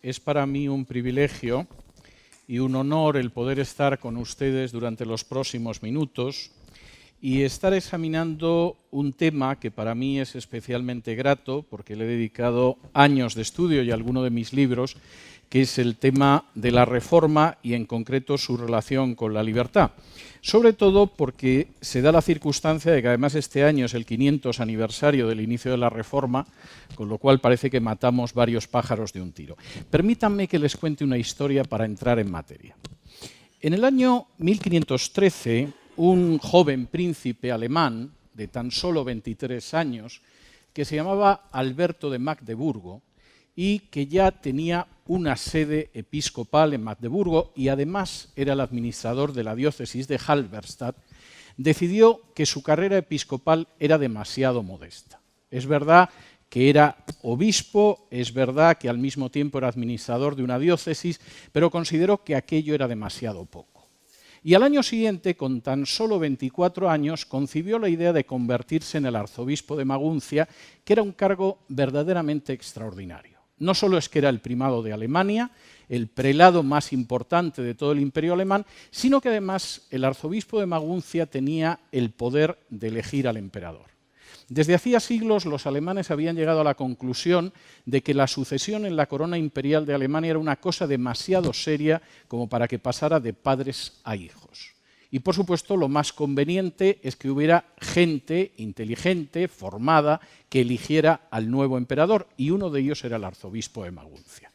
es para mí un privilegio y un honor el poder estar con ustedes durante los próximos minutos y estar examinando un tema que para mí es especialmente grato porque le he dedicado años de estudio y alguno de mis libros, que es el tema de la Reforma y en concreto su relación con la libertad. Sobre todo porque se da la circunstancia de que además este año es el 500 aniversario del inicio de la Reforma, con lo cual parece que matamos varios pájaros de un tiro. Permítanme que les cuente una historia para entrar en materia. En el año 1513, un joven príncipe alemán de tan solo 23 años, que se llamaba Alberto de Magdeburgo, y que ya tenía una sede episcopal en Magdeburgo y además era el administrador de la diócesis de Halberstadt, decidió que su carrera episcopal era demasiado modesta. Es verdad que era obispo, es verdad que al mismo tiempo era administrador de una diócesis, pero consideró que aquello era demasiado poco. Y al año siguiente, con tan solo 24 años, concibió la idea de convertirse en el arzobispo de Maguncia, que era un cargo verdaderamente extraordinario. No solo es que era el primado de Alemania, el prelado más importante de todo el imperio alemán, sino que además el arzobispo de Maguncia tenía el poder de elegir al emperador. Desde hacía siglos los alemanes habían llegado a la conclusión de que la sucesión en la corona imperial de Alemania era una cosa demasiado seria como para que pasara de padres a hijos. Y por supuesto lo más conveniente es que hubiera gente inteligente, formada, que eligiera al nuevo emperador, y uno de ellos era el arzobispo de Maguncia.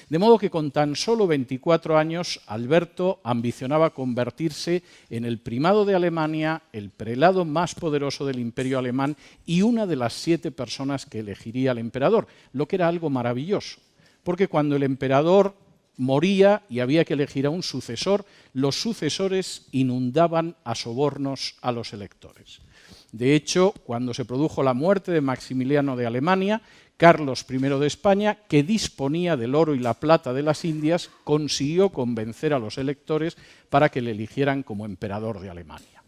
De modo que con tan solo 24 años, Alberto ambicionaba convertirse en el primado de Alemania, el prelado más poderoso del imperio alemán y una de las 7 personas que elegiría al emperador, lo que era algo maravilloso, porque cuando el emperador moría y había que elegir a un sucesor, los sucesores inundaban a sobornos a los electores. De hecho, cuando se produjo la muerte de Maximiliano de Alemania, Carlos I de España, que disponía del oro y la plata de las Indias, consiguió convencer a los electores para que le eligieran como emperador de Alemania.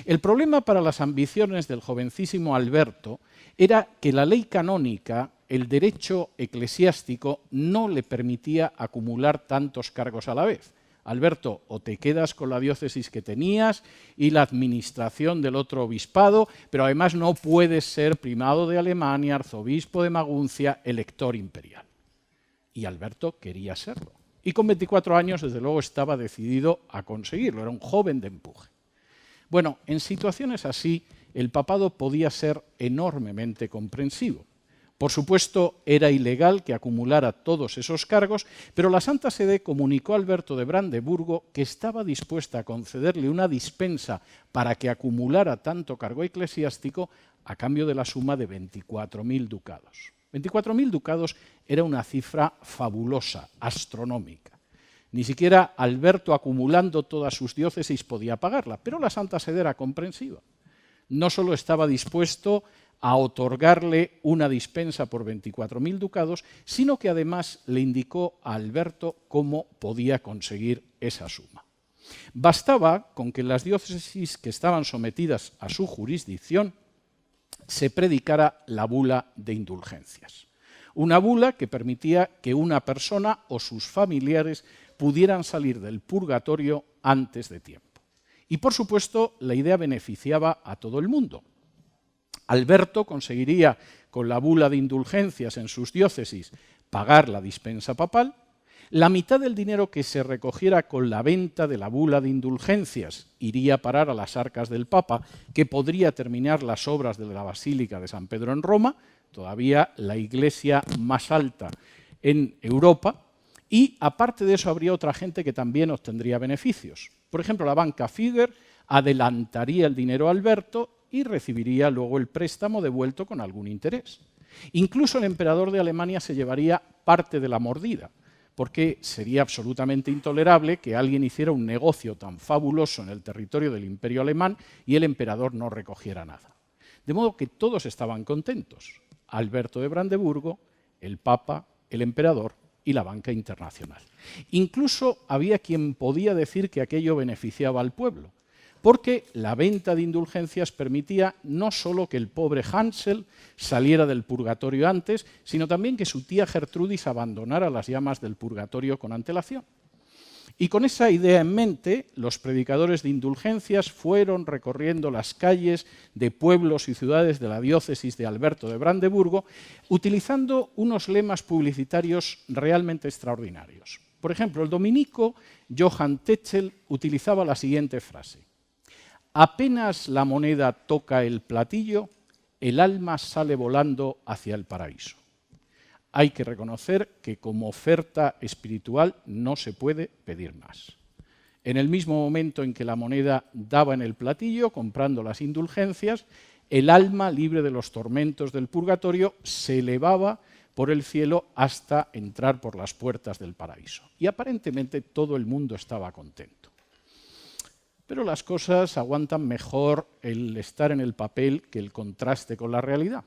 El problema para las ambiciones del jovencísimo Alberto era que la ley canónica, el derecho eclesiástico, no le permitía acumular tantos cargos a la vez. Alberto, o te quedas con la diócesis que tenías y la administración del otro obispado, pero además no puedes ser primado de Alemania, arzobispo de Maguncia, elector imperial. Y Alberto quería serlo. Y con 24 años, desde luego, estaba decidido a conseguirlo. Era un joven de empuje. Bueno, en situaciones así, el papado podía ser enormemente comprensivo. Por supuesto, era ilegal que acumulara todos esos cargos, pero la Santa Sede comunicó a Alberto de Brandeburgo que estaba dispuesta a concederle una dispensa para que acumulara tanto cargo eclesiástico a cambio de la suma de 24.000 ducados. 24.000 ducados era una cifra fabulosa, astronómica. Ni siquiera Alberto, acumulando todas sus diócesis, podía pagarla, pero la Santa Sede era comprensiva. No solo estaba dispuesto a otorgarle una dispensa por 24.000 ducados, sino que además le indicó a Alberto cómo podía conseguir esa suma. Bastaba con que en las diócesis que estaban sometidas a su jurisdicción se predicara la bula de indulgencias. Una bula que permitía que una persona o sus familiares pudieran salir del purgatorio antes de tiempo. Y por supuesto la idea beneficiaba a todo el mundo. Alberto conseguiría, con la bula de indulgencias en sus diócesis, pagar la dispensa papal. La mitad del dinero que se recogiera con la venta de la bula de indulgencias iría a parar a las arcas del Papa, que podría terminar las obras de la Basílica de San Pedro en Roma, todavía la iglesia más alta en Europa, y aparte de eso habría otra gente que también obtendría beneficios. Por ejemplo, la banca Figuer adelantaría el dinero a Alberto y recibiría luego el préstamo devuelto con algún interés. Incluso el emperador de Alemania se llevaría parte de la mordida, porque sería absolutamente intolerable que alguien hiciera un negocio tan fabuloso en el territorio del imperio alemán y el emperador no recogiera nada. De modo que todos estaban contentos. Alberto de Brandeburgo, el Papa, el emperador y la banca internacional. Incluso había quien podía decir que aquello beneficiaba al pueblo. porque la venta de indulgencias permitía no solo que el pobre Hansel saliera del purgatorio antes, sino también que su tía Gertrudis abandonara las llamas del purgatorio con antelación. Y con esa idea en mente, los predicadores de indulgencias fueron recorriendo las calles de pueblos y ciudades de la diócesis de Alberto de Brandeburgo, utilizando unos lemas publicitarios realmente extraordinarios. Por ejemplo, el dominico Johann Tetzel utilizaba la siguiente frase: apenas la moneda toca el platillo, el alma sale volando hacia el paraíso. Hay que reconocer que como oferta espiritual no se puede pedir más. En el mismo momento en que la moneda daba en el platillo, comprando las indulgencias, el alma, libre de los tormentos del purgatorio, se elevaba por el cielo hasta entrar por las puertas del paraíso. Y aparentemente todo el mundo estaba contento. Pero las cosas aguantan mejor el estar en el papel que el contraste con la realidad.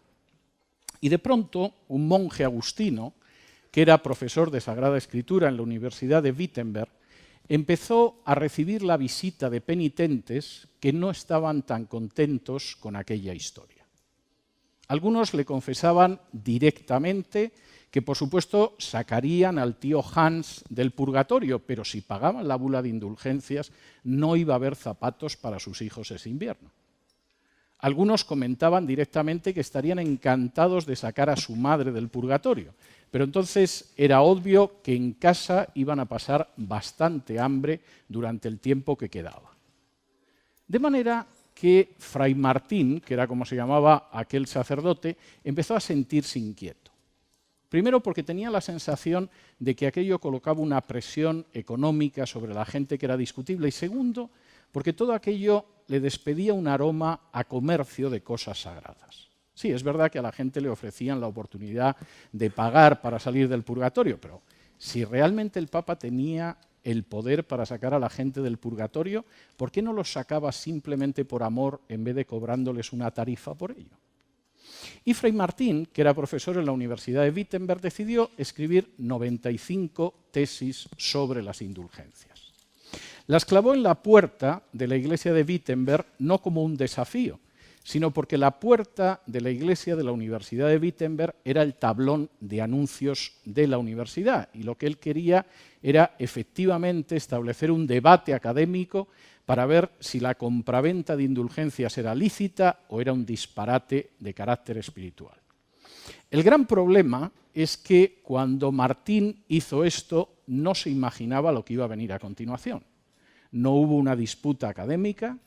Y de pronto, un monje agustino, que era profesor de Sagrada Escritura en la Universidad de Wittenberg, empezó a recibir la visita de penitentes que no estaban tan contentos con aquella historia. Algunos le confesaban directamente que, por supuesto, sacarían al tío Hans del purgatorio, pero si pagaban la bula de indulgencias, no iba a haber zapatos para sus hijos ese invierno. Algunos comentaban directamente que estarían encantados de sacar a su madre del purgatorio, pero entonces era obvio que en casa iban a pasar bastante hambre durante el tiempo que quedaba. De manera que Fray Martín, que era como se llamaba aquel sacerdote, empezó a sentirse inquieto. Primero porque tenía la sensación de que aquello colocaba una presión económica sobre la gente que era discutible, y segundo, porque todo aquello le despedía un aroma a comercio de cosas sagradas. Sí, es verdad que a la gente le ofrecían la oportunidad de pagar para salir del purgatorio, pero si realmente el Papa tenía el poder para sacar a la gente del purgatorio, ¿por qué no los sacaba simplemente por amor en vez de cobrándoles una tarifa por ello? Y Fray Martín, que era profesor en la Universidad de Wittenberg, decidió escribir 95 tesis sobre las indulgencias. Las clavó en la puerta de la iglesia de Wittenberg no como un desafío, sino porque la puerta de la iglesia de la Universidad de Wittenberg era el tablón de anuncios de la universidad, y lo que él quería era efectivamente establecer un debate académico para ver si la compraventa de indulgencias era lícita o era un disparate de carácter espiritual. El gran problema es que cuando Martín hizo esto no se imaginaba lo que iba a venir a continuación. No hubo una disputa académica,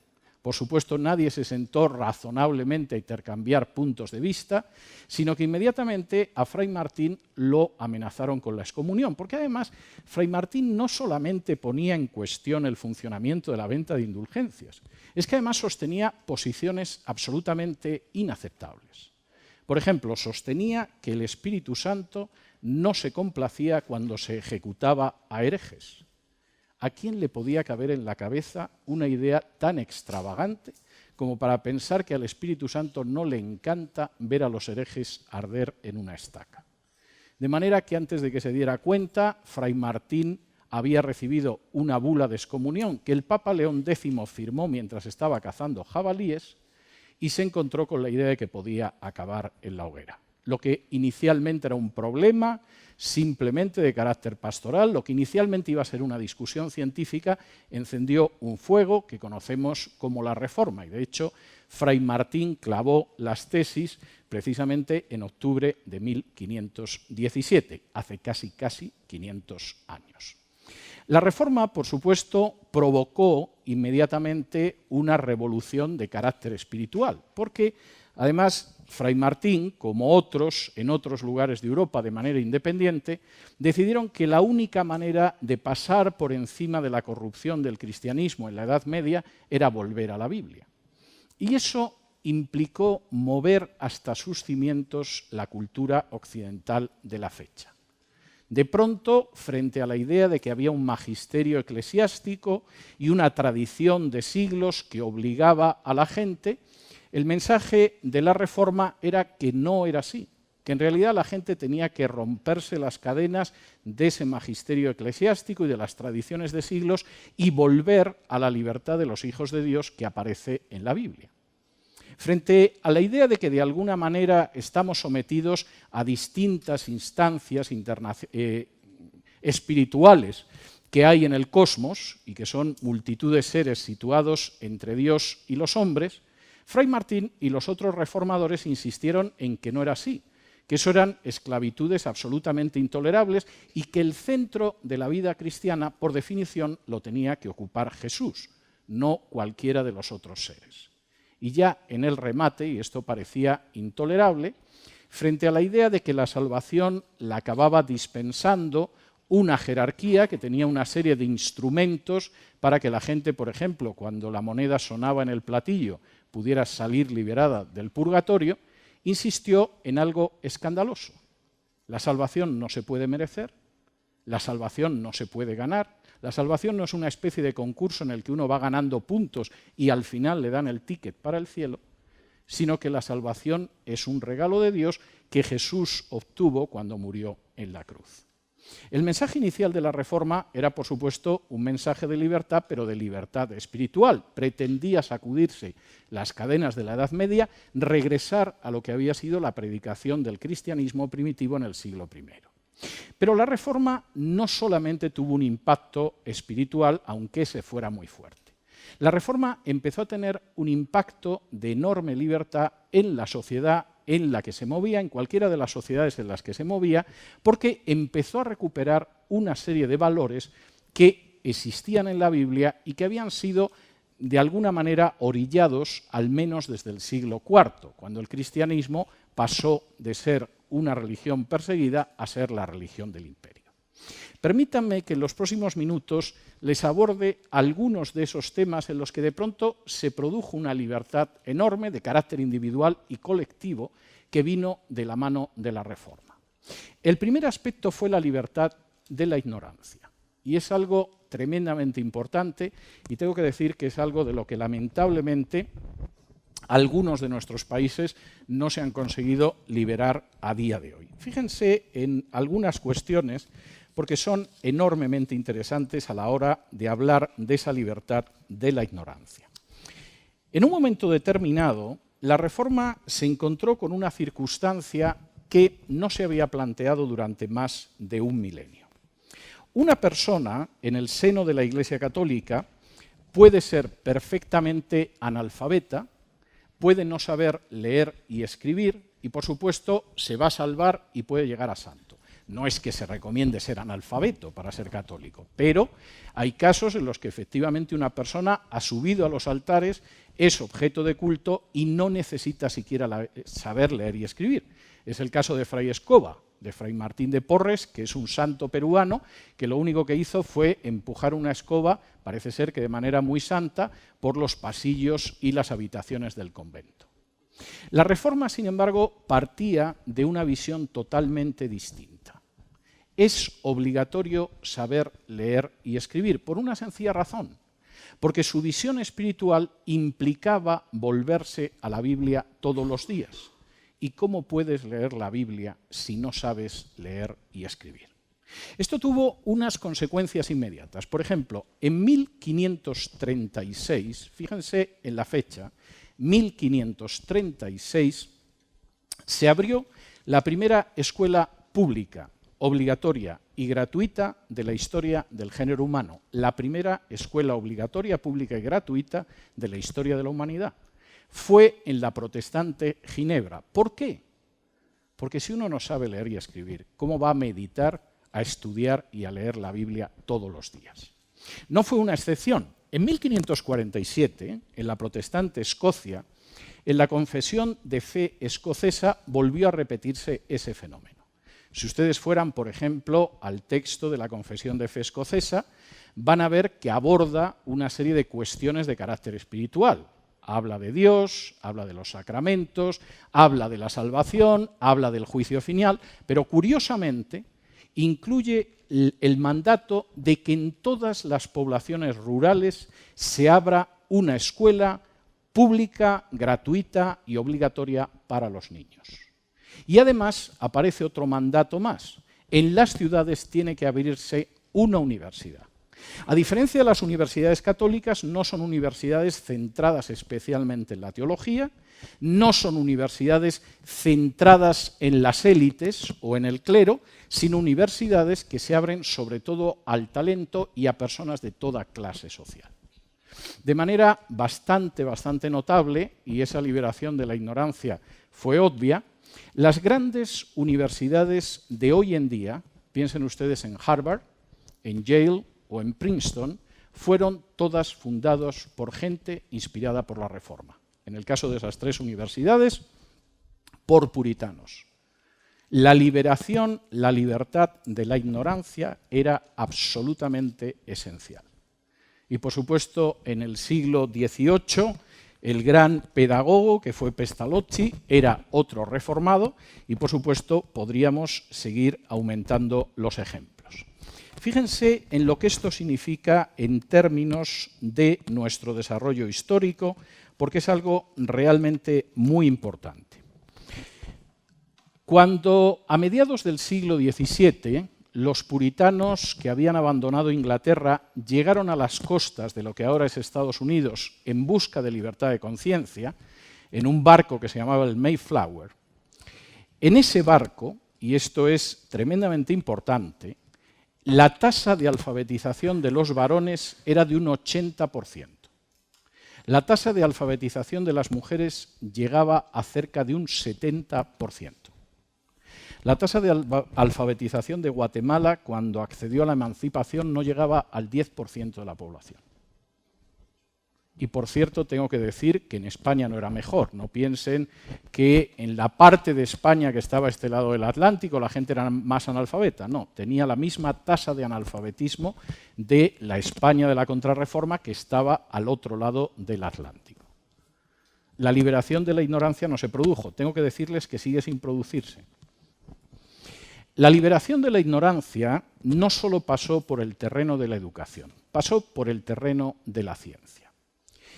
por supuesto nadie se sentó razonablemente a intercambiar puntos de vista, sino que inmediatamente a Fray Martín lo amenazaron con la excomunión, porque además Fray Martín no solamente ponía en cuestión el funcionamiento de la venta de indulgencias, es que además sostenía posiciones absolutamente inaceptables. Por ejemplo, sostenía que el Espíritu Santo no se complacía cuando se ejecutaba a herejes. ¿A quién le podía caber en la cabeza una idea tan extravagante como para pensar que al Espíritu Santo no le encanta ver a los herejes arder en una estaca? De manera que antes de que se diera cuenta, Fray Martín había recibido una bula de excomunión que el Papa León X firmó mientras estaba cazando jabalíes, y se encontró con la idea de que podía acabar en la hoguera. Lo que inicialmente era un problema simplemente de carácter pastoral, lo que inicialmente iba a ser una discusión científica, encendió un fuego que conocemos como la Reforma, y de hecho Fray Martín clavó las tesis precisamente en octubre de 1517, hace casi 500 años. La Reforma, por supuesto, provocó inmediatamente una revolución de carácter espiritual, porque además Fray Martín, como otros en otros lugares de Europa de manera independiente, decidieron que la única manera de pasar por encima de la corrupción del cristianismo en la Edad Media era volver a la Biblia. Y eso implicó mover hasta sus cimientos la cultura occidental de la fecha. De pronto, frente a la idea de que había un magisterio eclesiástico y una tradición de siglos que obligaba a la gente, el mensaje de la Reforma era que no era así, que en realidad la gente tenía que romperse las cadenas de ese magisterio eclesiástico y de las tradiciones de siglos y volver a la libertad de los hijos de Dios que aparece en la Biblia. Frente a la idea de que de alguna manera estamos sometidos a distintas instancias espirituales que hay en el cosmos y que son multitud de seres situados entre Dios y los hombres, Fray Martín y los otros reformadores insistieron en que no era así, que eso eran esclavitudes absolutamente intolerables y que el centro de la vida cristiana, por definición, lo tenía que ocupar Jesús, no cualquiera de los otros seres. Y ya en el remate, y esto parecía intolerable, frente a la idea de que la salvación la acababa dispensando una jerarquía que tenía una serie de instrumentos para que la gente, por ejemplo, cuando la moneda sonaba en el platillo, pudiera salir liberada del purgatorio, insistió en algo escandaloso. La salvación no se puede merecer, la salvación no se puede ganar, la salvación no es una especie de concurso en el que uno va ganando puntos y al final le dan el ticket para el cielo, sino que la salvación es un regalo de Dios que Jesús obtuvo cuando murió en la cruz. El mensaje inicial de la Reforma era, por supuesto, un mensaje de libertad, pero de libertad espiritual. Pretendía sacudirse las cadenas de la Edad Media, regresar a lo que había sido la predicación del cristianismo primitivo en el siglo I. Pero la Reforma no solamente tuvo un impacto espiritual, aunque ese fuera muy fuerte. La Reforma empezó a tener un impacto de enorme libertad en la sociedad en la que se movía, en cualquiera de las sociedades en las que se movía, porque empezó a recuperar una serie de valores que existían en la Biblia y que habían sido de alguna manera orillados, al menos desde el siglo IV, cuando el cristianismo pasó de ser una religión perseguida a ser la religión del imperio. Permítanme que en los próximos minutos les aborde algunos de esos temas en los que de pronto se produjo una libertad enorme de carácter individual y colectivo que vino de la mano de la Reforma. El primer aspecto fue la libertad de la ignorancia, y es algo tremendamente importante, y tengo que decir que es algo de lo que lamentablemente algunos de nuestros países no se han conseguido liberar a día de hoy. Fíjense en algunas cuestiones porque son enormemente interesantes a la hora de hablar de esa libertad de la ignorancia. En un momento determinado, la Reforma se encontró con una circunstancia que no se había planteado durante más de un milenio. Una persona en el seno de la Iglesia Católica puede ser perfectamente analfabeta, puede no saber leer y escribir y, por supuesto, se va a salvar y puede llegar a santo. No es que se recomiende ser analfabeto para ser católico, pero hay casos en los que efectivamente una persona ha subido a los altares, es objeto de culto y no necesita siquiera saber leer y escribir. Es el caso de Fray Escoba, de Fray Martín de Porres, que es un santo peruano, que lo único que hizo fue empujar una escoba, parece ser que de manera muy santa, por los pasillos y las habitaciones del convento. La Reforma, sin embargo, partía de una visión totalmente distinta. Es obligatorio saber leer y escribir, por una sencilla razón, porque su visión espiritual implicaba volverse a la Biblia todos los días. ¿Y cómo puedes leer la Biblia si no sabes leer y escribir? Esto tuvo unas consecuencias inmediatas. Por ejemplo, en 1536, fíjense en la fecha, 1536, se abrió la primera escuela pública, obligatoria y gratuita de la historia del género humano. La primera escuela obligatoria, pública y gratuita de la historia de la humanidad. Fue en la protestante Ginebra. ¿Por qué? Porque si uno no sabe leer y escribir, ¿cómo va a meditar, a estudiar y a leer la Biblia todos los días? No fue una excepción. En 1547, en la protestante Escocia, en la confesión de fe escocesa volvió a repetirse ese fenómeno. Si ustedes fueran, por ejemplo, al texto de la confesión de fe escocesa, van a ver que aborda una serie de cuestiones de carácter espiritual. Habla de Dios, habla de los sacramentos, habla de la salvación, habla del juicio final, pero curiosamente incluye el mandato de que en todas las poblaciones rurales se abra una escuela pública, gratuita y obligatoria para los niños. Y además aparece otro mandato más. En las ciudades tiene que abrirse una universidad. A diferencia de las universidades católicas, no son universidades centradas especialmente en la teología, no son universidades centradas en las élites o en el clero, sino universidades que se abren sobre todo al talento y a personas de toda clase social. De manera bastante notable, y esa liberación de la ignorancia fue obvia, las grandes universidades de hoy en día, piensen ustedes en Harvard, en Yale o en Princeton, fueron todas fundadas por gente inspirada por la Reforma. En el caso de esas tres universidades, por puritanos. La liberación, la libertad de la ignorancia era absolutamente esencial. Y por supuesto, en el siglo XVIII, el gran pedagogo, que fue Pestalozzi, era otro reformado y, por supuesto, podríamos seguir aumentando los ejemplos. Fíjense en lo que esto significa en términos de nuestro desarrollo histórico, porque es algo realmente muy importante. Cuando a mediados del siglo XVII los puritanos que habían abandonado Inglaterra llegaron a las costas de lo que ahora es Estados Unidos en busca de libertad de conciencia, en un barco que se llamaba el Mayflower, en ese barco, y esto es tremendamente importante, la tasa de alfabetización de los varones era de un 80%. La tasa de alfabetización de las mujeres llegaba a cerca de un 70%. La tasa de alfabetización de Guatemala, cuando accedió a la emancipación, no llegaba al 10% de la población. Y, por cierto, tengo que decir que en España no era mejor. No piensen que en la parte de España que estaba a este lado del Atlántico la gente era más analfabeta. No, tenía la misma tasa de analfabetismo de la España de la Contrarreforma que estaba al otro lado del Atlántico. La liberación de la ignorancia no se produjo. Tengo que decirles que sigue sin producirse. La liberación de la ignorancia no solo pasó por el terreno de la educación, pasó por el terreno de la ciencia.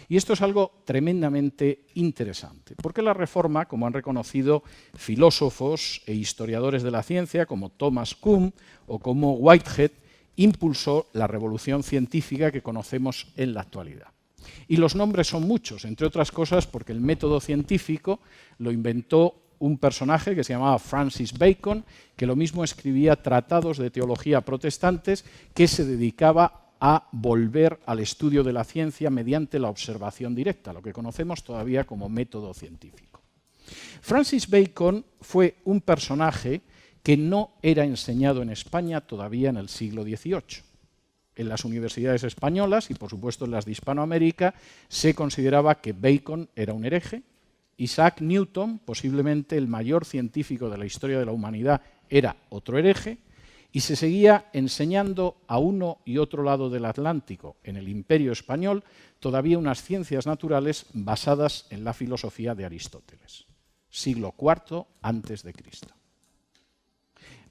Y esto es algo tremendamente interesante, porque la Reforma, como han reconocido filósofos e historiadores de la ciencia, como Thomas Kuhn o como Whitehead, impulsó la revolución científica que conocemos en la actualidad. Y los nombres son muchos, entre otras cosas porque el método científico lo inventó un personaje que se llamaba Francis Bacon, que lo mismo escribía tratados de teología protestantes, que se dedicaba a volver al estudio de la ciencia mediante la observación directa, lo que conocemos todavía como método científico. Francis Bacon fue un personaje que no era enseñado en España todavía en el siglo XVIII. En las universidades españolas y, por supuesto, en las de Hispanoamérica, se consideraba que Bacon era un hereje. Isaac Newton, posiblemente el mayor científico de la historia de la humanidad, era otro hereje, y se seguía enseñando a uno y otro lado del Atlántico, en el Imperio Español, todavía unas ciencias naturales basadas en la filosofía de Aristóteles, siglo IV a.C.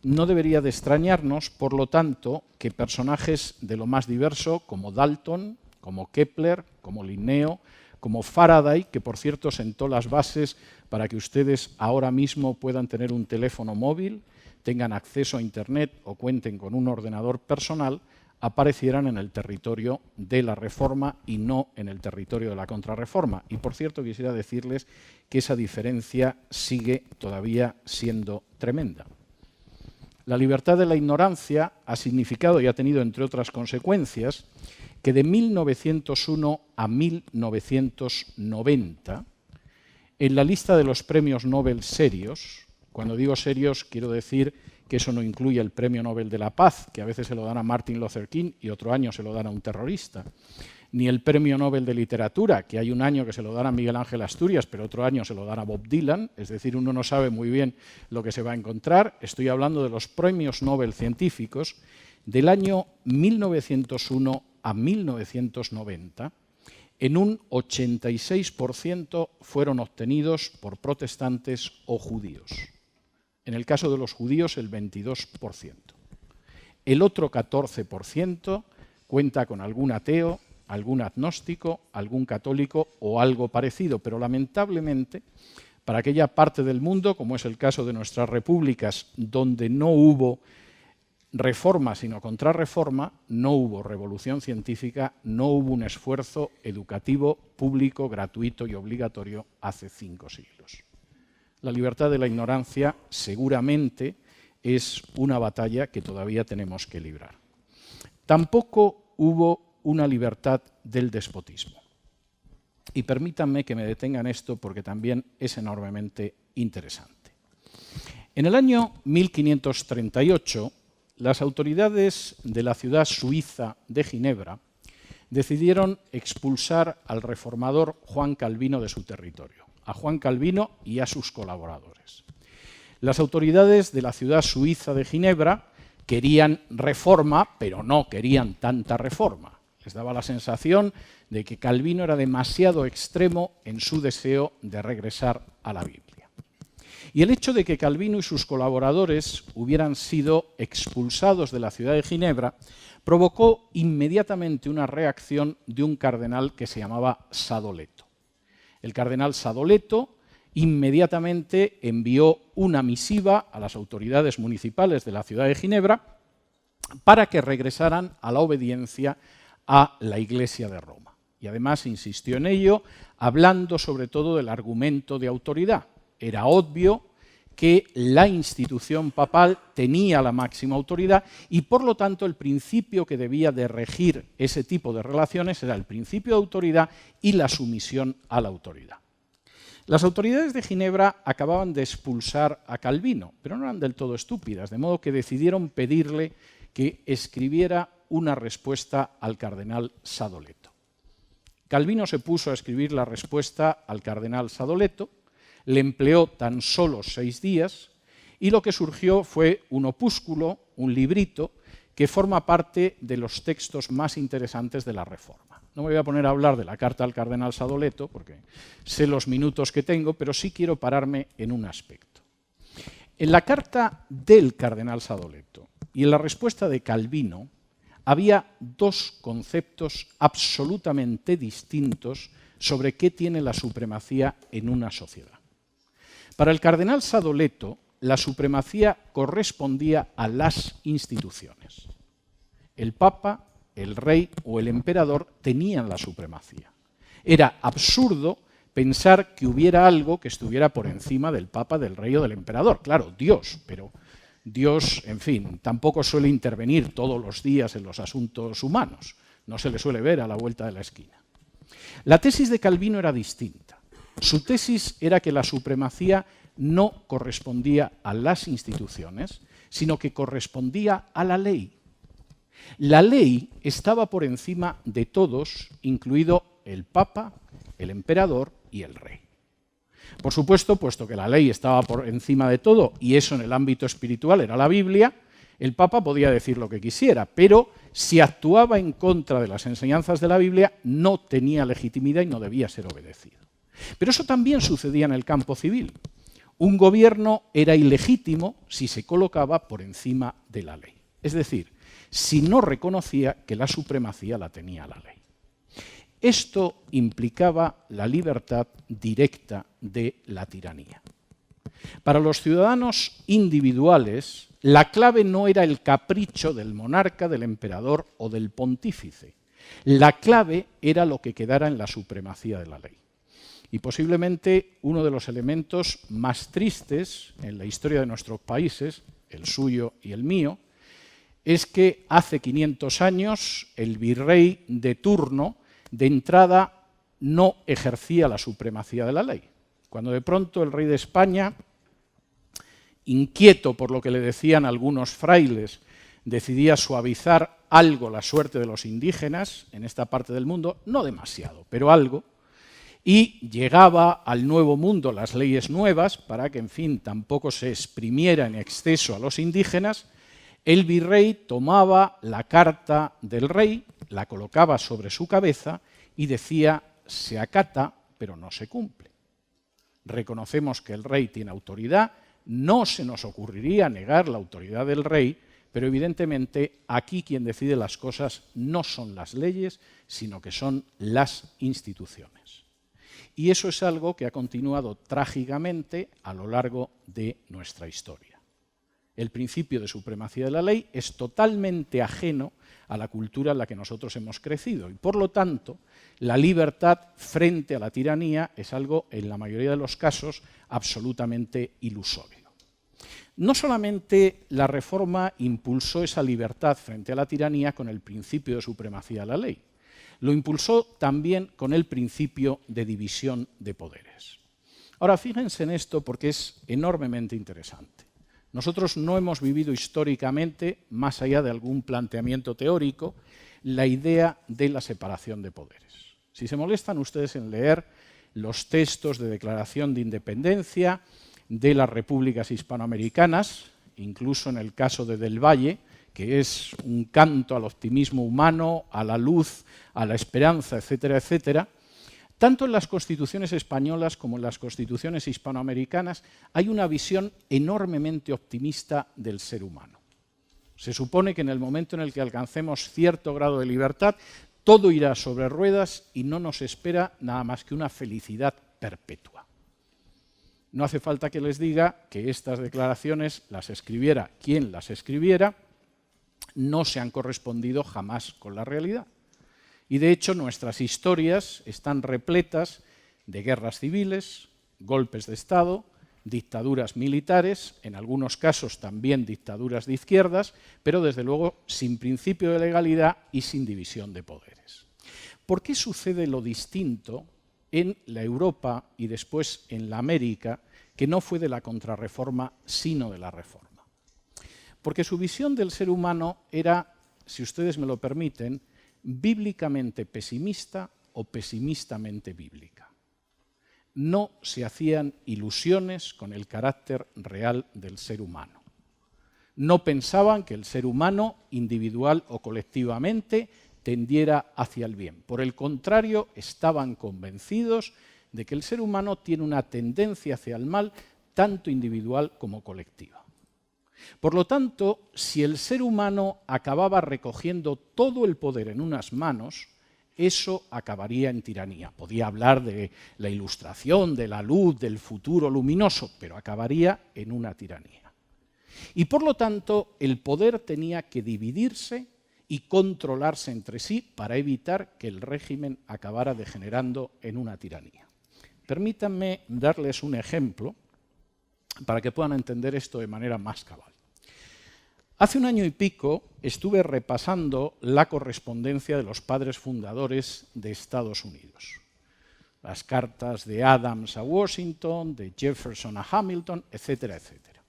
No debería de extrañarnos, por lo tanto, que personajes de lo más diverso, como Dalton, como Kepler, como Linneo, como Faraday, que por cierto sentó las bases para que ustedes ahora mismo puedan tener un teléfono móvil, tengan acceso a Internet o cuenten con un ordenador personal, aparecieran en el territorio de la Reforma y no en el territorio de la Contrarreforma. Y por cierto quisiera decirles que esa diferencia sigue todavía siendo tremenda. La libertad de la ignorancia ha significado y ha tenido, entre otras consecuencias, que de 1901 a 1990, en la lista de los premios Nobel serios, cuando digo serios quiero decir que eso no incluye el Premio Nobel de la Paz, que a veces se lo dan a Martin Luther King y otro año se lo dan a un terrorista, ni el Premio Nobel de Literatura, que hay un año que se lo dan a Miguel Ángel Asturias, pero otro año se lo dan a Bob Dylan, es decir, uno no sabe muy bien lo que se va a encontrar. Estoy hablando de los premios Nobel científicos del año 1901 a 1990, en un 86% fueron obtenidos por protestantes o judíos. En el caso de los judíos, el 22%. El otro 14% cuenta con algún ateo, algún agnóstico, algún católico o algo parecido, pero lamentablemente Para aquella parte del mundo, como es el caso de nuestras repúblicas, donde no hubo reforma sino contrarreforma, no hubo revolución científica, no hubo un esfuerzo educativo público, gratuito y obligatorio hace 5 siglos. La libertad de la ignorancia seguramente es una batalla que todavía tenemos que librar. Tampoco hubo una libertad del despotismo. Y permítanme que me detenga en esto porque también es enormemente interesante. En el año 1538, las autoridades de la ciudad suiza de Ginebra decidieron expulsar al reformador Juan Calvino de su territorio, a Juan Calvino y a sus colaboradores. Las autoridades de la ciudad suiza de Ginebra querían reforma, pero no querían tanta reforma. Les daba la sensación de que Calvino era demasiado extremo en su deseo de regresar a la Biblia. Y el hecho de que Calvino y sus colaboradores hubieran sido expulsados de la ciudad de Ginebra provocó inmediatamente una reacción de un cardenal que se llamaba Sadoleto. El cardenal Sadoleto inmediatamente envió una misiva a las autoridades municipales de la ciudad de Ginebra para que regresaran a la obediencia a la Iglesia de Roma. Y además insistió en ello, hablando sobre todo del argumento de autoridad. Era obvio que la institución papal tenía la máxima autoridad y, por lo tanto, el principio que debía de regir ese tipo de relaciones era el principio de autoridad y la sumisión a la autoridad. Las autoridades de Ginebra acababan de expulsar a Calvino, pero no eran del todo estúpidas, de modo que decidieron pedirle que escribiera una respuesta al cardenal Sadoleto. Calvino se puso a escribir la respuesta al cardenal Sadoleto, le empleó tan solo 6 días y lo que surgió fue un opúsculo, un librito, que forma parte de los textos más interesantes de la Reforma. No me voy a poner a hablar de la carta al cardenal Sadoleto, porque sé los minutos que tengo, pero sí quiero pararme en un aspecto. En la carta del cardenal Sadoleto y en la respuesta de Calvino había 2 conceptos absolutamente distintos sobre qué tiene la supremacía en una sociedad. Para el cardenal Sadoleto, la supremacía correspondía a las instituciones. El Papa, el Rey o el Emperador tenían la supremacía. Era absurdo pensar que hubiera algo que estuviera por encima del Papa, del Rey o del Emperador. Claro, Dios, pero Dios, en fin, tampoco suele intervenir todos los días en los asuntos humanos. No se le suele ver a la vuelta de la esquina. La tesis de Calvino era distinta. Su tesis era que la supremacía no correspondía a las instituciones, sino que correspondía a la ley. La ley estaba por encima de todos, incluido el Papa, el Emperador y el Rey. Por supuesto, puesto que la ley estaba por encima de todo, y eso en el ámbito espiritual era la Biblia, el Papa podía decir lo que quisiera, pero si actuaba en contra de las enseñanzas de la Biblia, no tenía legitimidad y no debía ser obedecido. Pero eso también sucedía en el campo civil. Un gobierno era ilegítimo si se colocaba por encima de la ley. Es decir, si no reconocía que la supremacía la tenía la ley. Esto implicaba la libertad directa de la tiranía. Para los ciudadanos individuales, la clave no era el capricho del monarca, del emperador o del pontífice. La clave era lo que quedara en la supremacía de la ley. Y posiblemente uno de los elementos más tristes en la historia de nuestros países, el suyo y el mío, es que hace 500 años el virrey de turno de entrada no ejercía la supremacía de la ley. Cuando de pronto el rey de España, inquieto por lo que le decían algunos frailes, decidía suavizar algo la suerte de los indígenas en esta parte del mundo, no demasiado, pero algo, y llegaba al Nuevo Mundo las leyes nuevas para que, en fin, tampoco se exprimiera en exceso a los indígenas, el virrey tomaba la carta del rey, la colocaba sobre su cabeza y decía: se acata, pero no se cumple. Reconocemos que el rey tiene autoridad, no se nos ocurriría negar la autoridad del rey, pero evidentemente aquí quien decide las cosas no son las leyes, sino que son las instituciones. Y eso es algo que ha continuado trágicamente a lo largo de nuestra historia. El principio de supremacía de la ley es totalmente ajeno a la cultura en la que nosotros hemos crecido y, por lo tanto, la libertad frente a la tiranía es algo, en la mayoría de los casos, absolutamente ilusorio. No solamente la Reforma impulsó esa libertad frente a la tiranía con el principio de supremacía de la ley, lo impulsó también con el principio de división de poderes. Ahora, fíjense en esto porque es enormemente interesante. Nosotros no hemos vivido históricamente, más allá de algún planteamiento teórico, la idea de la separación de poderes. Si se molestan ustedes en leer los textos de declaración de independencia de las repúblicas hispanoamericanas, incluso en el caso de Del Valle, que es un canto al optimismo humano, a la luz, a la esperanza, etcétera, etcétera, tanto en las constituciones españolas como en las constituciones hispanoamericanas hay una visión enormemente optimista del ser humano. Se supone que en el momento en el que alcancemos cierto grado de libertad, todo irá sobre ruedas y no nos espera nada más que una felicidad perpetua. No hace falta que les diga que estas declaraciones las escribiera quien las escribiera, no se han correspondido jamás con la realidad. Y de hecho nuestras historias están repletas de guerras civiles, golpes de Estado, dictaduras militares, en algunos casos también dictaduras de izquierdas, pero desde luego sin principio de legalidad y sin división de poderes. ¿Por qué sucede lo distinto en la Europa y después en la América, que no fue de la contrarreforma, sino de la reforma? Porque su visión del ser humano era, si ustedes me lo permiten, bíblicamente pesimista o pesimistamente bíblica. No se hacían ilusiones con el carácter real del ser humano. No pensaban que el ser humano, individual o colectivamente, tendiera hacia el bien. Por el contrario, estaban convencidos de que el ser humano tiene una tendencia hacia el mal, tanto individual como colectiva. Por lo tanto, si el ser humano acababa recogiendo todo el poder en unas manos, eso acabaría en tiranía. Podía hablar de la ilustración, de la luz, del futuro luminoso, pero acabaría en una tiranía. Y por lo tanto, el poder tenía que dividirse y controlarse entre sí para evitar que el régimen acabara degenerando en una tiranía. Permítanme darles un ejemplo para que puedan entender esto de manera más cabal. Hace un año y pico estuve repasando la correspondencia de los padres fundadores de Estados Unidos. Las cartas de Adams a Washington, de Jefferson a Hamilton, etcétera, etcétera.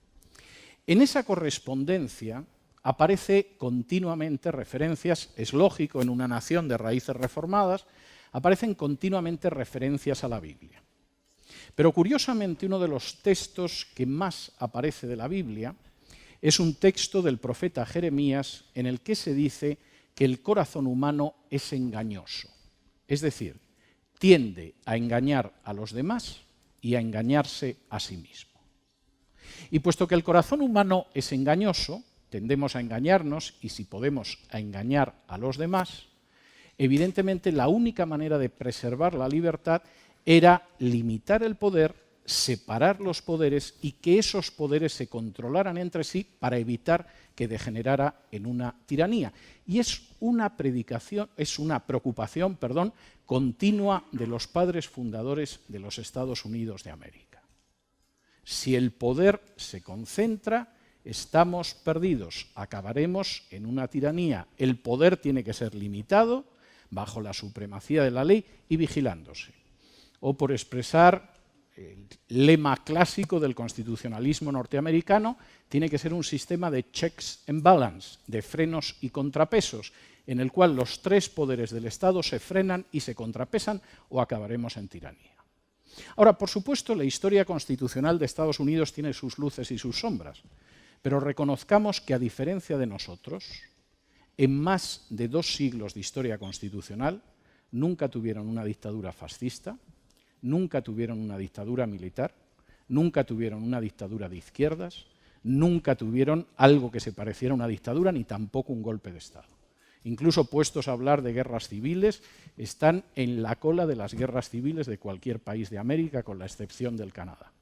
En esa correspondencia aparece continuamente referencias, es lógico en una nación de raíces reformadas, aparecen continuamente referencias a la Biblia. Pero curiosamente uno de los textos que más aparece de la Biblia es un texto del profeta Jeremías en el que se dice que el corazón humano es engañoso, es decir, tiende a engañar a los demás y a engañarse a sí mismo. Y puesto que el corazón humano es engañoso, tendemos a engañarnos y si podemos a engañar a los demás, evidentemente la única manera de preservar la libertad era limitar el poder, separar los poderes y que esos poderes se controlaran entre sí para evitar que degenerara en una tiranía. Y es una preocupación continua de los padres fundadores de los Estados Unidos de América. Si el poder se concentra, estamos perdidos, acabaremos en una tiranía. El poder tiene que ser limitado bajo la supremacía de la ley y vigilándose. O por expresar el lema clásico del constitucionalismo norteamericano, tiene que ser un sistema de checks and balance, de frenos y contrapesos, en el cual los tres poderes del Estado se frenan y se contrapesan o acabaremos en tiranía. Ahora, por supuesto, la historia constitucional de Estados Unidos tiene sus luces y sus sombras, pero reconozcamos que, a diferencia de nosotros, en más de 2 siglos de historia constitucional, nunca tuvieron una dictadura fascista, nunca tuvieron una dictadura militar, nunca tuvieron una dictadura de izquierdas, nunca tuvieron algo que se pareciera a una dictadura, ni tampoco un golpe de Estado. incluso puestos a hablar de guerras civiles, están en la cola de las guerras civiles de cualquier país de América, con la excepción del Canadá,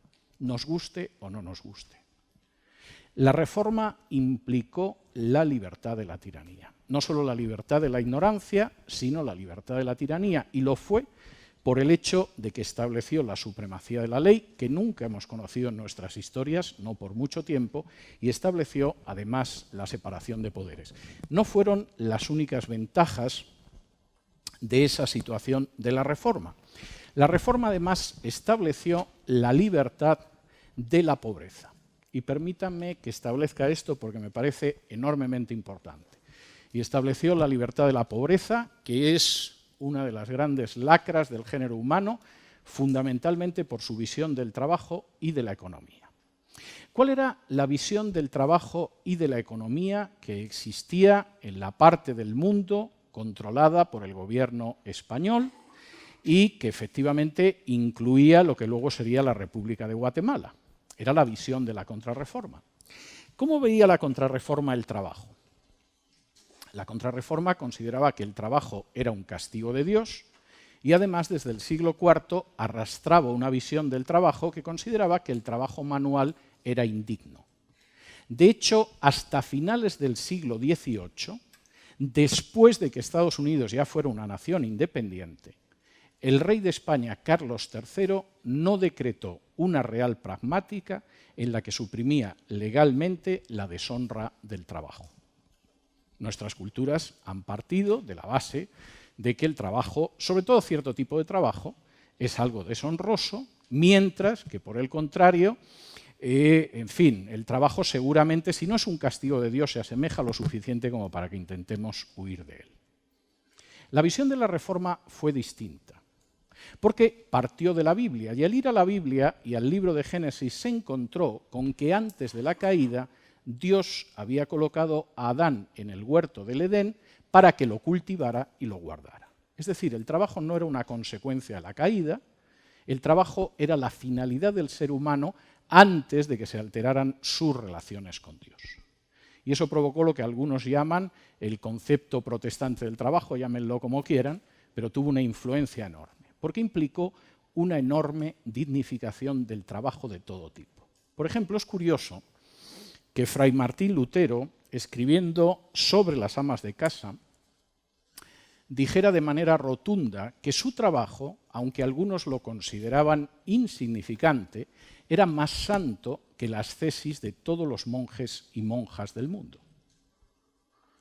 nos guste o no nos guste. La reforma implicó la libertad de la tiranía. No solo la libertad de la ignorancia, sino la libertad de la tiranía. Y lo fue por el hecho de que estableció la supremacía de la ley, que nunca hemos conocido en nuestras historias, no por mucho tiempo, y estableció, además, la separación de poderes. No fueron las únicas ventajas de esa situación de la reforma. La reforma, además, estableció la libertad de la pobreza. Y permítanme que establezca esto porque me parece enormemente importante. Y estableció la libertad de la pobreza, que es una de las grandes lacras del género humano, fundamentalmente por su visión del trabajo y de la economía. ¿Cuál era la visión del trabajo y de la economía que existía en la parte del mundo controlada por el gobierno español y que efectivamente incluía lo que luego sería la República de Guatemala? Era la visión de la contrarreforma. ¿Cómo veía la contrarreforma el trabajo? La contrarreforma consideraba que el trabajo era un castigo de Dios y además desde el siglo IV arrastraba una visión del trabajo que consideraba que el trabajo manual era indigno. De hecho, hasta finales del siglo XVIII, después de que Estados Unidos ya fuera una nación independiente, el rey de España, Carlos III, no decretó una real pragmática en la que suprimía legalmente la deshonra del trabajo. Nuestras culturas han partido de la base de que el trabajo, sobre todo cierto tipo de trabajo, es algo deshonroso, mientras que, por el contrario, en fin, el trabajo seguramente, si no es un castigo de Dios, se asemeja lo suficiente como para que intentemos huir de él. La visión de la reforma fue distinta, porque partió de la Biblia, y al ir a la Biblia y al libro de Génesis se encontró con que antes de la caída Dios había colocado a Adán en el huerto del Edén para que lo cultivara y lo guardara. Es decir, el trabajo no era una consecuencia de la caída, el trabajo era la finalidad del ser humano antes de que se alteraran sus relaciones con Dios. Y eso provocó lo que algunos llaman el concepto protestante del trabajo, llámenlo como quieran, pero tuvo una influencia enorme, porque implicó una enorme dignificación del trabajo de todo tipo. Por ejemplo, es curioso que Fray Martín Lutero, escribiendo sobre las amas de casa, dijera de manera rotunda que su trabajo, aunque algunos lo consideraban insignificante, era más santo que la ascesis de todos los monjes y monjas del mundo.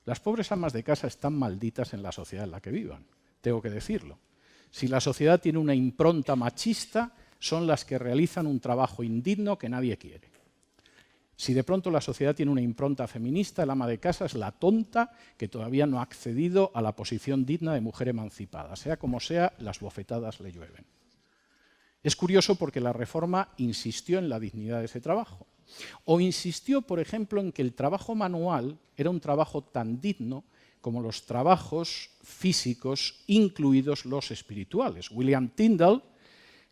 Las pobres amas de casa están malditas en la sociedad en la que vivan, tengo que decirlo. Si la sociedad tiene una impronta machista, son las que realizan un trabajo indigno que nadie quiere. Si de pronto la sociedad tiene una impronta feminista, el ama de casa es la tonta que todavía no ha accedido a la posición digna de mujer emancipada. Sea como sea, las bofetadas le llueven. Es curioso porque la reforma insistió en la dignidad de ese trabajo. O insistió, por ejemplo, en que el trabajo manual era un trabajo tan digno como los trabajos físicos, incluidos los espirituales. William Tyndale,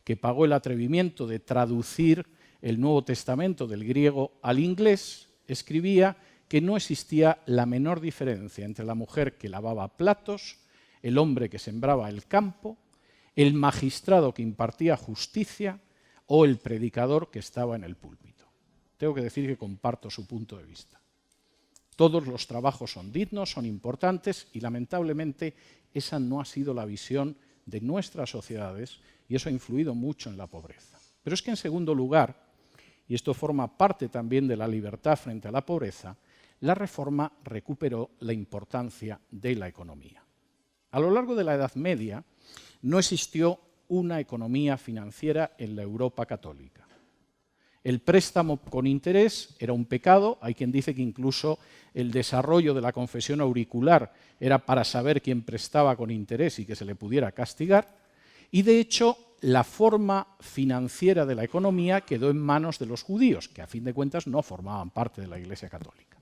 que pagó el atrevimiento de traducir el Nuevo Testamento del griego al inglés, escribía que no existía la menor diferencia entre la mujer que lavaba platos, el hombre que sembraba el campo, el magistrado que impartía justicia o el predicador que estaba en el púlpito. Tengo que decir que comparto su punto de vista. Todos los trabajos son dignos, son importantes y lamentablemente esa no ha sido la visión de nuestras sociedades y eso ha influido mucho en la pobreza. Pero es que en segundo lugar, y esto forma parte también de la libertad frente a la pobreza, la reforma recuperó la importancia de la economía. A lo largo de la Edad Media no existió una economía financiera en la Europa católica. El préstamo con interés era un pecado, hay quien dice que incluso el desarrollo de la confesión auricular era para saber quién prestaba con interés y que se le pudiera castigar, y de hecho la forma financiera de la economía quedó en manos de los judíos, que a fin de cuentas no formaban parte de la Iglesia Católica.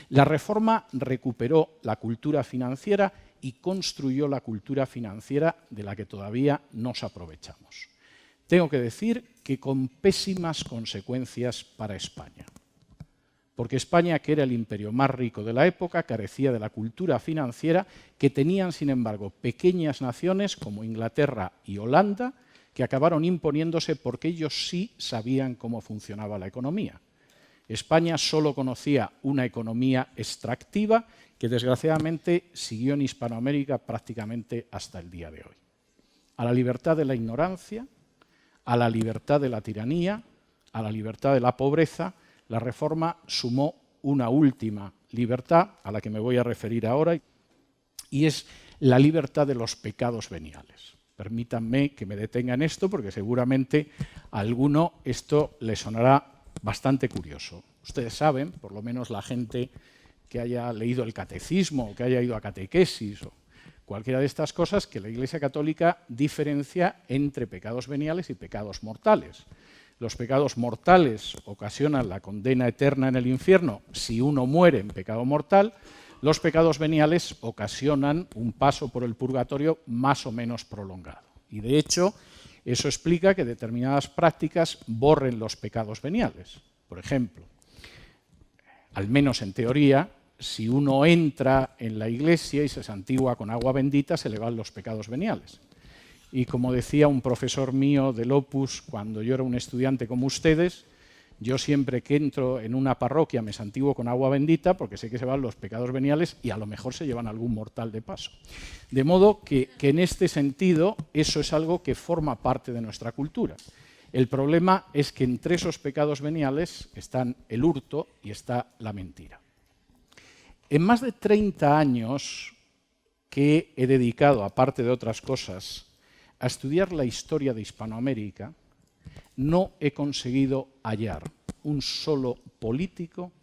La reforma recuperó la cultura financiera y construyó la cultura financiera de la que todavía nos aprovechamos. Tengo que decir que con pésimas consecuencias para España. porque España, que era el imperio más rico de la época, carecía de la cultura financiera que tenían, sin embargo, pequeñas naciones como Inglaterra y Holanda, que acabaron imponiéndose porque ellos sí sabían cómo funcionaba la economía. España solo conocía una economía extractiva que desgraciadamente siguió en Hispanoamérica prácticamente hasta el día de hoy. A la libertad de la ignorancia, a la libertad de la tiranía, a la libertad de la pobreza, la reforma sumó una última libertad, a la que me voy a referir ahora, y es la libertad de los pecados veniales. Permítanme que me detenga en esto, porque seguramente a alguno esto le sonará bastante curioso. Ustedes saben, por lo menos la gente que haya leído el catecismo o que haya ido a catequesis o cualquiera de estas cosas, que la Iglesia Católica diferencia entre pecados veniales y pecados mortales. Los pecados mortales ocasionan la condena eterna en el infierno si uno muere en pecado mortal. Los pecados veniales ocasionan un paso por el purgatorio más o menos prolongado. Y de hecho, eso explica que determinadas prácticas borren los pecados veniales. Por ejemplo, al menos en teoría, si uno entra en la iglesia y se santigua con agua bendita, se le van los pecados veniales. Y como decía un profesor mío del Opus cuando yo era un estudiante como ustedes, yo siempre que entro en una parroquia me santiguo con agua bendita porque sé que se van los pecados veniales y a lo mejor se llevan algún mortal de paso. De modo que en este sentido eso es algo que forma parte de nuestra cultura. El problema es que entre esos pecados veniales están el hurto y está la mentira. En más de 30 años que he dedicado, aparte de otras cosas, a estudiar la historia de Hispanoamérica, no he conseguido hallar un solo político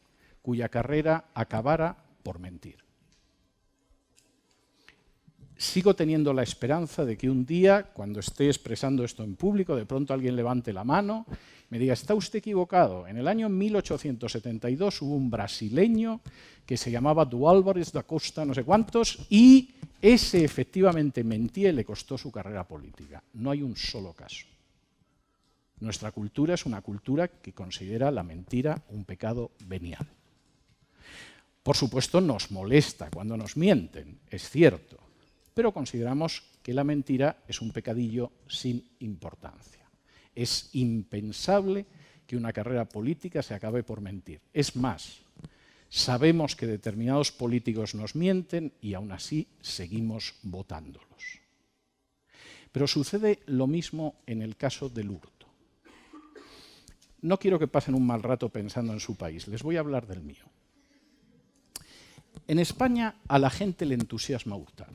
cuya carrera acabara por mentir. Sigo teniendo la esperanza de que un día, cuando esté expresando esto en público, de pronto alguien levante la mano, me diga, está usted equivocado. En el año 1872 hubo un brasileño que se llamaba Du Álvares da Costa, no sé cuántos, y ese efectivamente mentía y le costó su carrera política. No hay un solo caso. Nuestra cultura es una cultura que considera la mentira un pecado venial. Por supuesto, nos molesta cuando nos mienten, es cierto, pero consideramos que la mentira es un pecadillo sin importancia. Es impensable que una carrera política se acabe por mentir. Es más, sabemos que determinados políticos nos mienten y aún así seguimos votándolos. Pero sucede lo mismo en el caso del hurto. No quiero que pasen un mal rato pensando en su país, les voy a hablar del mío. En España a la gente le entusiasma hurtar.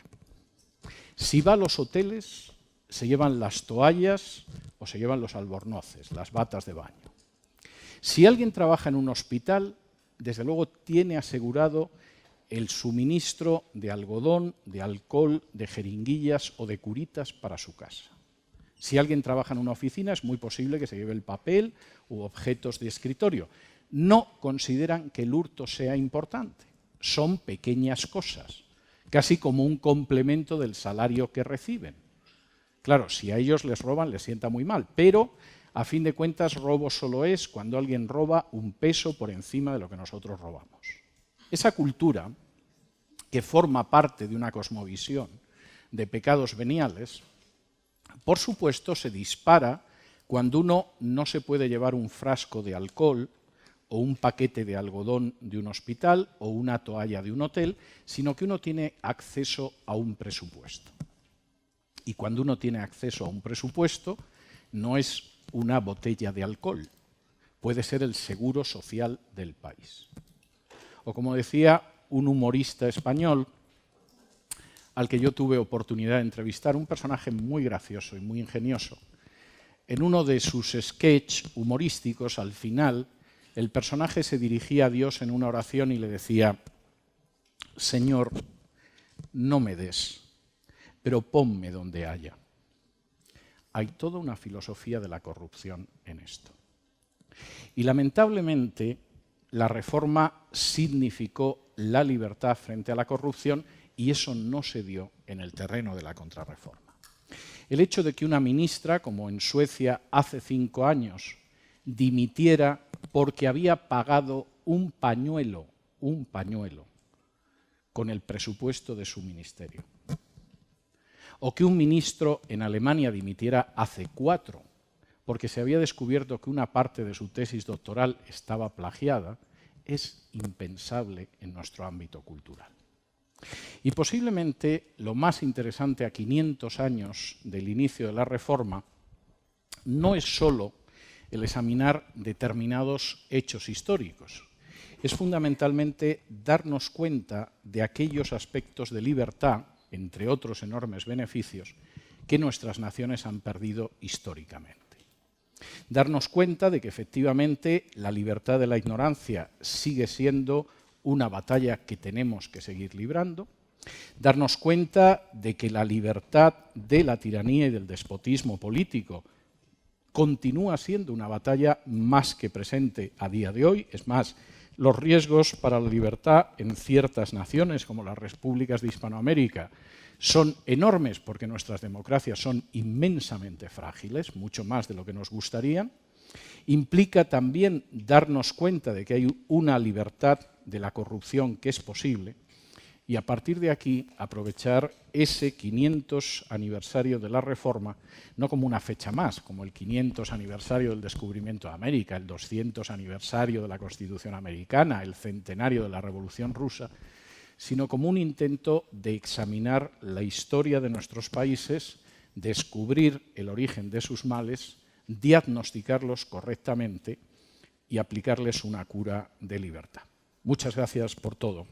Si va a los hoteles, se llevan las toallas o se llevan los albornoces, las batas de baño. Si alguien trabaja en un hospital, desde luego tiene asegurado el suministro de algodón, de alcohol, de jeringuillas o de curitas para su casa. Si alguien trabaja en una oficina, es muy posible que se lleve el papel u objetos de escritorio. No consideran que el hurto sea importante. Son pequeñas cosas, casi como un complemento del salario que reciben. Claro, si a ellos les roban, les sienta muy mal, pero a fin de cuentas robo solo es cuando alguien roba un peso por encima de lo que nosotros robamos. Esa cultura, que forma parte de una cosmovisión de pecados veniales, por supuesto se dispara cuando uno no se puede llevar un frasco de alcohol o un paquete de algodón de un hospital o una toalla de un hotel, sino que uno tiene acceso a un presupuesto. Y cuando uno tiene acceso a un presupuesto, no es una botella de alcohol, puede ser el seguro social del país. O como decía un humorista español al que yo tuve oportunidad de entrevistar, un personaje muy gracioso y muy ingenioso. En uno de sus sketches humorísticos, al final, el personaje se dirigía a Dios en una oración y le decía: Señor, no me des, pero ponme donde haya. Hay toda una filosofía de la corrupción en esto. Y lamentablemente, la reforma significó la libertad frente a la corrupción y eso no se dio en el terreno de la contrarreforma. El hecho de que una ministra, como en Suecia hace 5 años, dimitiera porque había pagado un pañuelo con el presupuesto de su ministerio. O que un ministro en Alemania dimitiera hace 4, porque se había descubierto que una parte de su tesis doctoral estaba plagiada, es impensable en nuestro ámbito cultural. Y posiblemente lo más interesante a 500 años del inicio de la Reforma no es solo el examinar determinados hechos históricos, es fundamentalmente darnos cuenta de aquellos aspectos de libertad, entre otros enormes beneficios, que nuestras naciones han perdido históricamente. Darnos cuenta de que efectivamente la libertad de la ignorancia sigue siendo una batalla que tenemos que seguir librando, darnos cuenta de que la libertad de la tiranía y del despotismo político continúa siendo una batalla más que presente a día de hoy. Es más, los riesgos para la libertad en ciertas naciones, como las repúblicas de Hispanoamérica, son enormes porque nuestras democracias son inmensamente frágiles, mucho más de lo que nos gustaría. Implica también darnos cuenta de que hay una libertad de la corrupción que es posible y a partir de aquí aprovechar ese 500 aniversario de la Reforma no como una fecha más, como el 500 aniversario del descubrimiento de América, el 200 aniversario de la Constitución americana, el centenario de la Revolución rusa, sino como un intento de examinar la historia de nuestros países, descubrir el origen de sus males, diagnosticarlos correctamente y aplicarles una cura de libertad. Muchas gracias por todo.